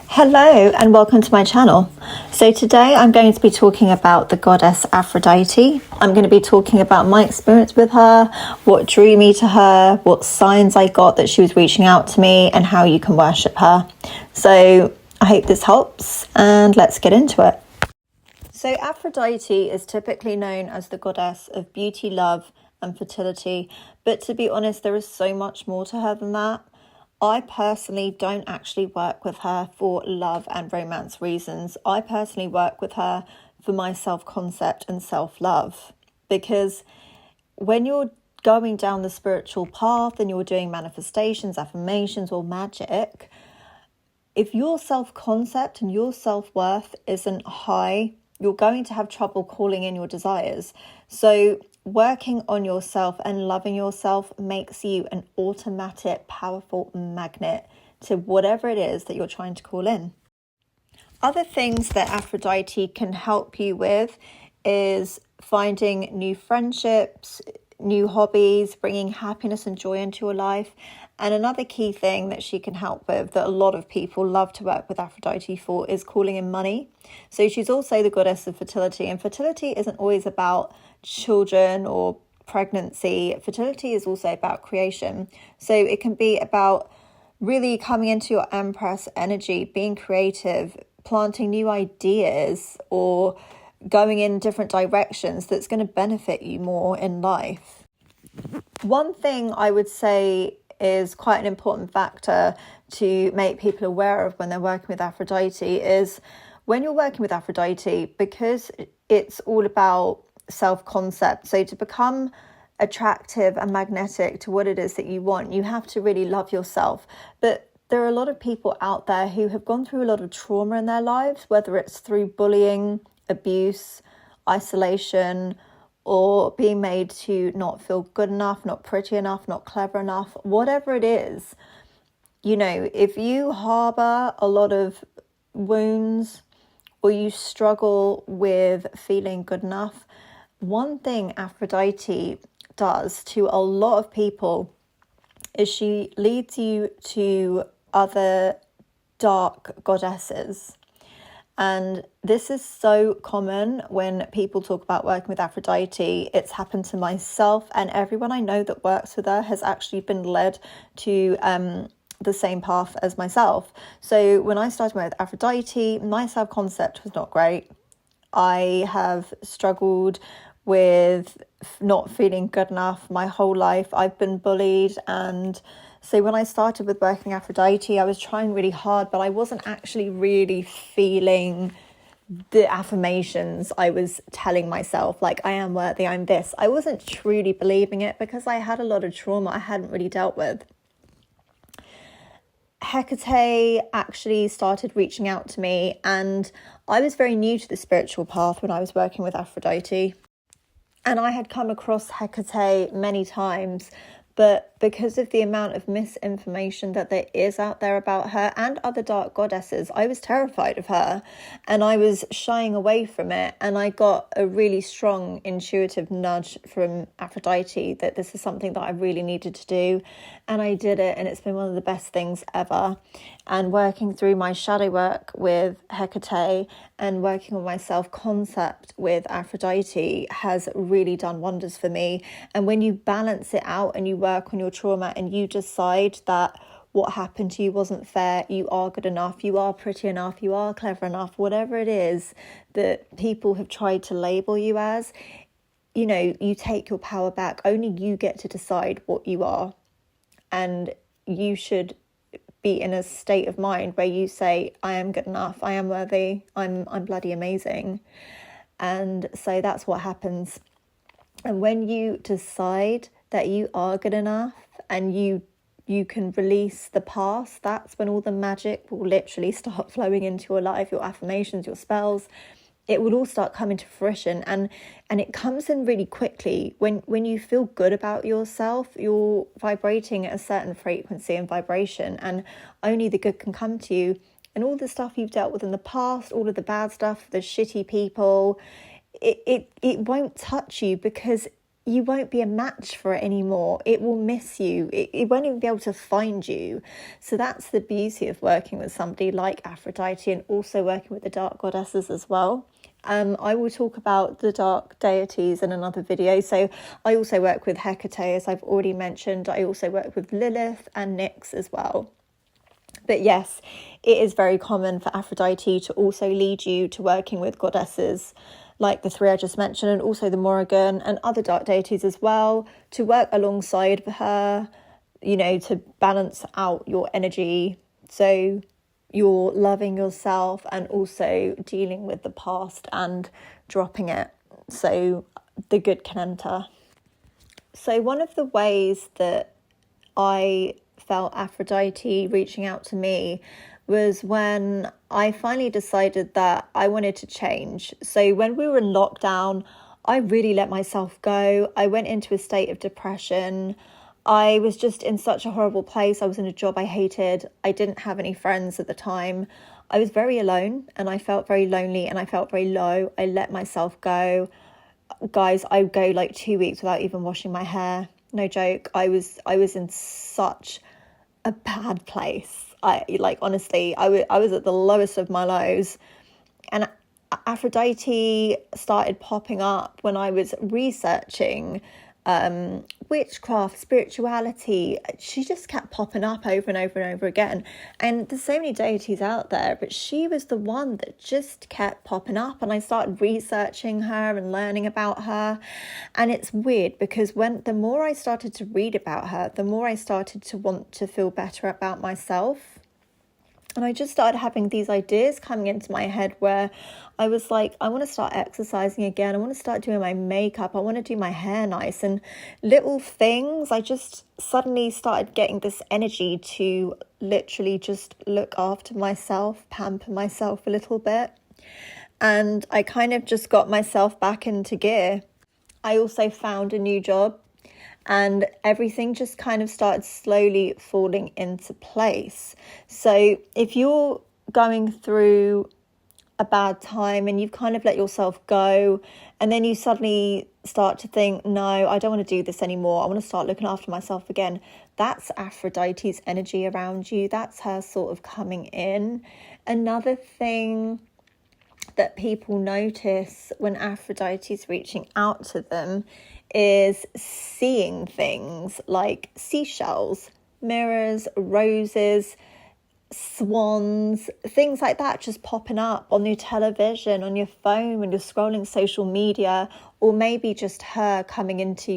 Hello and welcome to my channel. So today I'm going to be talking about the goddess Aphrodite. I'm going to be talking about my experience with her, what drew me to her, what signs I got that she was reaching out to me, and how you can worship her. So I hope this helps and let's get into it. So Aphrodite is typically known as the goddess of beauty, love and fertility, but to be honest, there is so much more to her than that. I personally don't actually work with her for love and romance reasons. I personally work with her for my self-concept and self-love, because when you're going down the spiritual path and you're doing manifestations, affirmations or magic, if your self-concept and your self-worth isn't high, you're going to have trouble calling in your desires. So working on yourself and loving yourself makes you an automatic, powerful magnet to whatever it is that you're trying to call in. Other things that Aphrodite can help you with is finding new friendships, new hobbies, bringing happiness and joy into your life. And another key thing that she can help with, that a lot of people love to work with Aphrodite for, is calling in money. So she's also the goddess of fertility, and fertility isn't always about children or pregnancy. Fertility is also about creation. So it can be about really coming into your Empress energy, being creative, planting new ideas, or going in different directions that's going to benefit you more in life. One thing I would say is quite an important factor to make people aware of when they're working with Aphrodite is when you're working with Aphrodite, because it's all about self-concept. So to become attractive and magnetic to what it is that you want, you have to really love yourself. But there are a lot of people out there who have gone through a lot of trauma in their lives, whether it's through bullying, abuse, isolation, or being made to not feel good enough, not pretty enough, not clever enough, whatever it is. You know, if you harbor a lot of wounds or you struggle with feeling good enough, one thing Aphrodite does to a lot of people is she leads you to other dark goddesses. And this is so common when people talk about working with Aphrodite. It's happened to myself, and everyone I know that works with her has actually been led to the same path as myself. So when I started with Aphrodite, my self-concept was not great. I have struggled with not feeling good enough my whole life. I've been bullied, and so when I started with working Aphrodite, I was trying really hard, but I wasn't actually really feeling the affirmations I was telling myself, like, I am worthy, I'm this. I wasn't truly believing it because I had a lot of trauma I hadn't really dealt with. Hecate actually started reaching out to me, and I was very new to the spiritual path when I was working with Aphrodite. And I had come across Hecate many times, but because of the amount of misinformation that there is out there about her and other dark goddesses, I was terrified of her and I was shying away from it. And I got a really strong intuitive nudge from Aphrodite that this is something that I really needed to do. And I did it, and it's been one of the best things ever. And working through my shadow work with Hecate and working on my self-concept with Aphrodite has really done wonders for me. And when you balance it out and you work on your trauma and you decide that what happened to you wasn't fair, you are good enough, you are pretty enough, you are clever enough, whatever it is that people have tried to label you as, you know, you take your power back. Only you get to decide what you are. And you should be in a state of mind where you say, I am good enough, I am worthy, I'm bloody amazing. And so that's what happens. And when you decide that you are good enough and you can release the past, that's when all the magic will literally start flowing into your life, your affirmations, your spells. It will all start coming to fruition, and it comes in really quickly. When you feel good about yourself, you're vibrating at a certain frequency and vibration, and only the good can come to you. And all the stuff you've dealt with in the past, all of the bad stuff, the shitty people, it won't touch you, because you won't be a match for it anymore. It will miss you. It won't even be able to find you. So that's the beauty of working with somebody like Aphrodite, and also working with the dark goddesses as well. I will talk about the dark deities in another video. So I also work with Hecate, as I've already mentioned. I also work with Lilith and Nyx as well. But yes, it is very common for Aphrodite to also lead you to working with goddesses like the three I just mentioned, and also the Morrigan and other dark deities as well, to work alongside her, you know, to balance out your energy. So you're loving yourself and also dealing with the past and dropping it, so the good can enter. So one of the ways that I felt Aphrodite reaching out to me was when I finally decided that I wanted to change. So when we were in lockdown, I really let myself go. I went into a state of depression. I was just in such a horrible place. I was in a job I hated. I didn't have any friends at the time. I was very alone, and I felt very lonely, and I felt very low. I let myself go. Guys, I would go like 2 weeks without even washing my hair. No joke. I was in such a bad place. Honestly, I was at the lowest of my lows. And Aphrodite started popping up when I was researching witchcraft, spirituality. She just kept popping up over and over and over again. And there's so many deities out there, but she was the one that just kept popping up. And I started researching her and learning about her. And it's weird because the more I started to read about her, the more I started to want to feel better about myself. And I just started having these ideas coming into my head where I was like, I want to start exercising again. I want to start doing my makeup. I want to do my hair nice. And little things, I just suddenly started getting this energy to literally just look after myself, pamper myself a little bit. And I kind of just got myself back into gear. I also found a new job, and everything just kind of started slowly falling into place. So if you're going through a bad time and you've kind of let yourself go, and then you suddenly start to think, no, I don't want to do this anymore. I want to start looking after myself again. That's Aphrodite's energy around you. That's her sort of coming in. Another thing that people notice when Aphrodite's reaching out to them is seeing things like seashells, mirrors, roses, swans, things like that just popping up on your television, on your phone when you're scrolling social media, or maybe just her coming into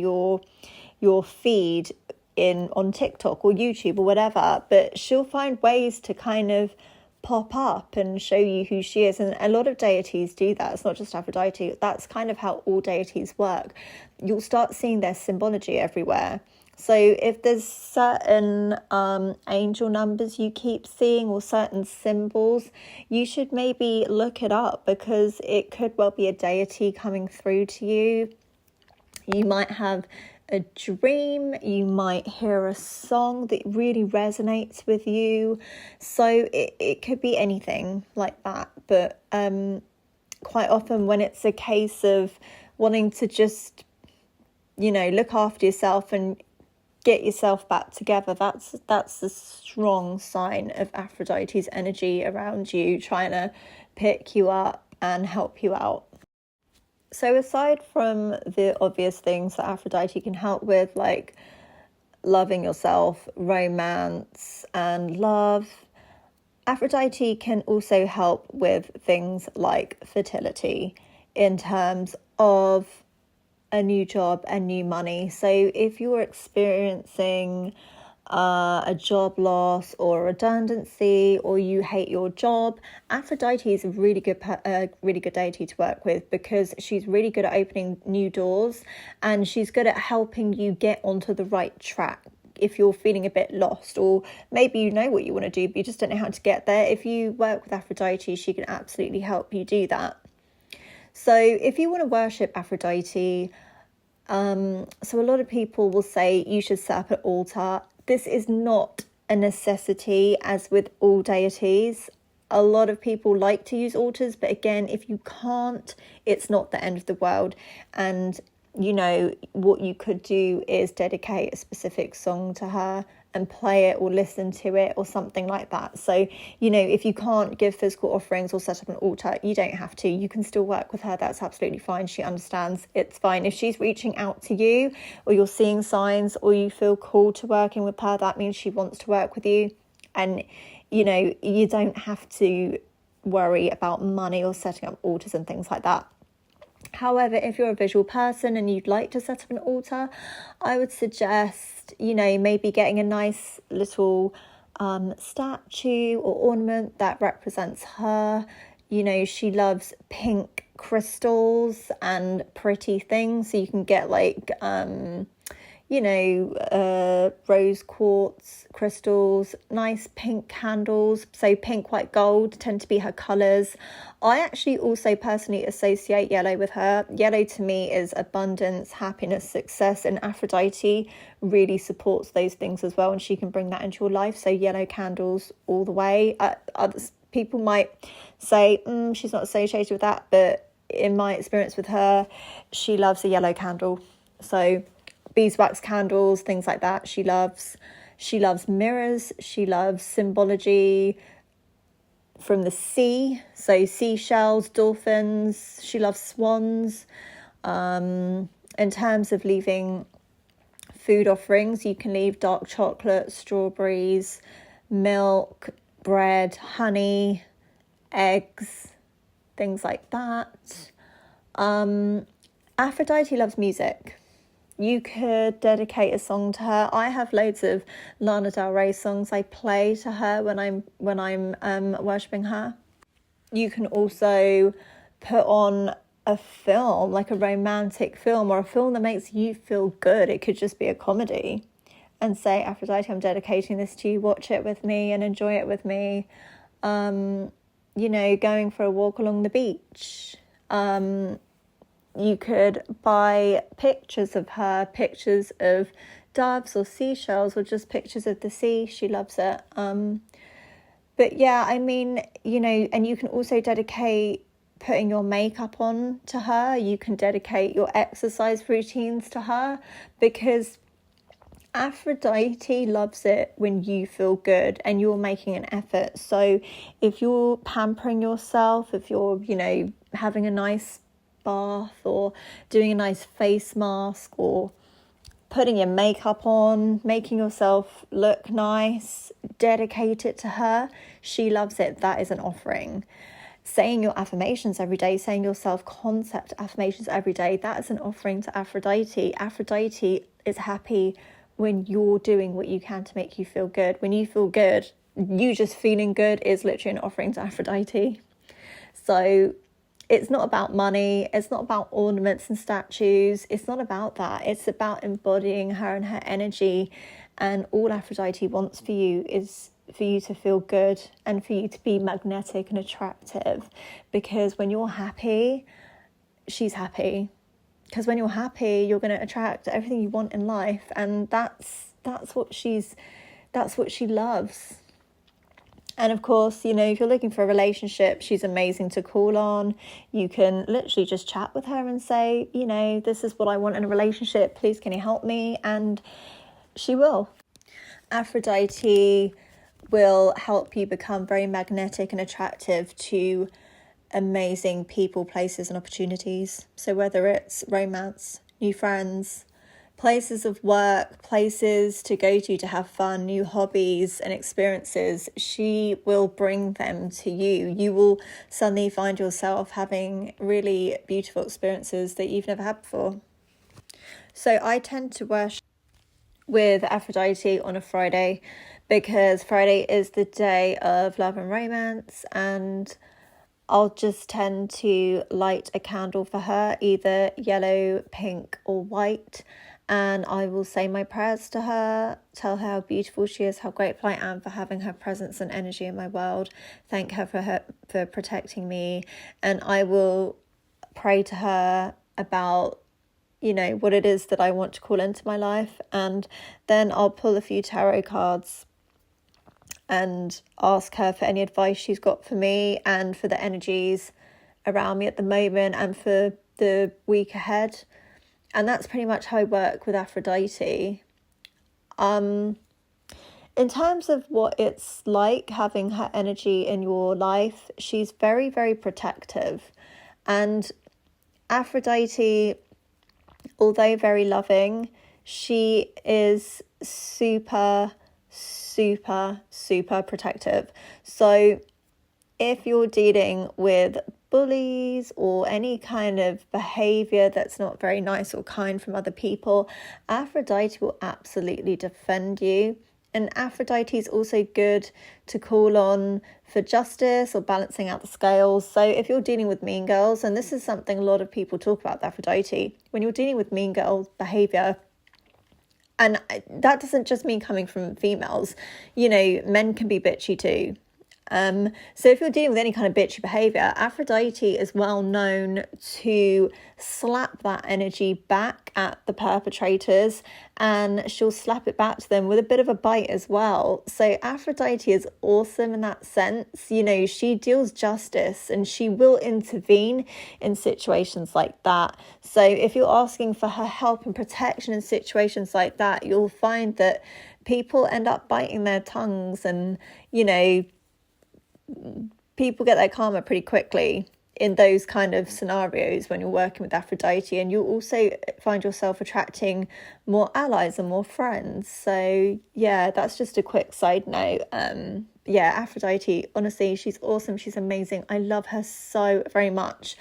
your feed on TikTok or YouTube or whatever. But she'll find ways to kind of pop up and show you who she is, and a lot of deities do that. It's not just Aphrodite. That's kind of how all deities work. You'll start seeing their symbology everywhere. So if there's certain angel numbers you keep seeing, or certain symbols, you should maybe look it up, because it could well be a deity coming through to you. You might have a dream, you might hear a song that really resonates with you. So it could be anything like that. But quite often when it's a case of wanting to just, look after yourself and get yourself back together, that's a strong sign of Aphrodite's energy around you, trying to pick you up and help you out. So aside from the obvious things that Aphrodite can help with, like loving yourself, romance and love, Aphrodite can also help with things like fertility in terms of a new job and new money. So if you're experiencing a job loss or redundancy, or you hate your job, Aphrodite is a really good deity to work with, because she's really good at opening new doors, and she's good at helping you get onto the right track. If you're feeling a bit lost, or maybe you know what you want to do but you just don't know how to get there, if you work with Aphrodite, she can absolutely help you do that. So if you want to worship Aphrodite, so a lot of people will say you should set up an altar. This is not a necessity, as with all deities. A lot of people like to use altars, but again, if you can't, it's not the end of the world. And you know, what you could do is dedicate a specific song to her and play it or listen to it or something like that. So, you know, if you can't give physical offerings or set up an altar, you don't have to. You can still work with her. That's absolutely fine. She understands. It's fine. If she's reaching out to you, or you're seeing signs, or you feel called to working with her, that means she wants to work with you. And, you know, you don't have to worry about money or setting up altars and things like that. However, if you're a visual person and you'd like to set up an altar, I would suggest, you know, maybe getting a nice little statue or ornament that represents her. You know, she loves pink crystals and pretty things, so you can get like you know, rose quartz crystals, nice pink candles. So pink, white, gold tend to be her colours. I actually also personally associate yellow with her. Yellow to me is abundance, happiness, success, and Aphrodite really supports those things as well, and she can bring that into your life. So yellow candles all the way. Others people might say she's not associated with that, but in my experience with her, she loves a yellow candle. So beeswax candles, things like that, she loves mirrors, she loves symbology from the sea, so seashells, dolphins, she loves swans. In terms of leaving food offerings, you can leave dark chocolate, strawberries, milk, bread, honey, eggs, things like that. Aphrodite loves music. You could dedicate a song to her. I have loads of Lana Del Rey songs I play to her when I'm worshipping her. You can also put on a film, like a romantic film or a film that makes you feel good. It could just be a comedy, and say, Aphrodite, I'm dedicating this to you. Watch it with me and enjoy it with me. You know, going for a walk along the beach. You could buy pictures of her, pictures of doves or seashells, or just pictures of the sea. She loves it. But yeah, I mean, you know, and you can also dedicate putting your makeup on to her. You can dedicate your exercise routines to her, because Aphrodite loves it when you feel good and you're making an effort. So if you're pampering yourself, if you're, you know, having a nice bath or doing a nice face mask or putting your makeup on, making yourself look nice, dedicate it to her. She loves it. That is an offering. Saying your affirmations every day, saying your self-concept affirmations every day, that is an offering to Aphrodite. Aphrodite is happy when you're doing what you can to make you feel good. When you feel good, you just feeling good is literally an offering to Aphrodite. So it's not about money. It's not about ornaments and statues. It's not about that. It's about embodying her and her energy. And all Aphrodite wants for you is for you to feel good and for you to be magnetic and attractive. Because when you're happy, she's happy. Because when you're happy, you're going to attract everything you want in life. And that's what she loves. And of course, you know, if you're looking for a relationship, she's amazing to call on. You can literally just chat with her and say, you know, this is what I want in a relationship. Please, can you help me? And she will. Aphrodite will help you become very magnetic and attractive to amazing people, places, and opportunities. So whether it's romance, new friends, places of work, places to go to have fun, new hobbies and experiences, she will bring them to you. You will suddenly find yourself having really beautiful experiences that you've never had before. So I tend to worship with Aphrodite on a Friday, because Friday is the day of love and romance, and I'll just tend to light a candle for her, either yellow, pink or white, and I will say my prayers to her, tell her how beautiful she is, how grateful I am for having her presence and energy in my world, thank her for protecting me, and I will pray to her about, you know, what it is that I want to call into my life. And then I'll pull a few tarot cards and ask her for any advice she's got for me and for the energies around me at the moment and for the week ahead. And that's pretty much how I work with Aphrodite. In terms of what it's like having her energy in your life, she's very, very protective. And Aphrodite, although very loving, she is super, super, super protective. So if you're dealing with bullies or any kind of behavior that's not very nice or kind from other people, Aphrodite will absolutely defend you. And Aphrodite is also good to call on for justice or balancing out the scales. So if you're dealing with mean girls, and this is something a lot of people talk about with Aphrodite, when you're dealing with mean girl behavior, and that doesn't just mean coming from females, you know, men can be bitchy too. So if you're dealing with any kind of bitchy behavior, Aphrodite is well known to slap that energy back at the perpetrators, and she'll slap it back to them with a bit of a bite as well. So Aphrodite is awesome in that sense. You know, she deals justice and she will intervene in situations like that. So if you're asking for her help and protection in situations like that, you'll find that people end up biting their tongues, and, you know, people get their karma pretty quickly in those kind of scenarios when you're working with Aphrodite. And you'll also find yourself attracting more allies and more friends. So yeah, that's just a quick side note. Yeah, Aphrodite, honestly, she's awesome. She's amazing. I love her so very much.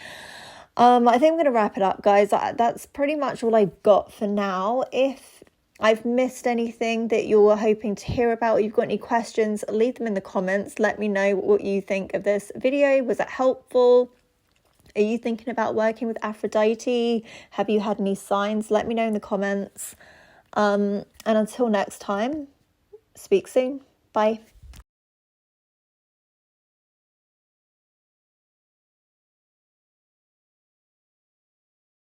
I think I'm going to wrap it up, guys. That's pretty much all I got for now. If I've missed anything that you're hoping to hear about, or you've got any questions, leave them in the comments. Let me know what you think of this video. Was it helpful? Are you thinking about working with Aphrodite? Have you had any signs? Let me know in the comments. And until next time, speak soon. Bye.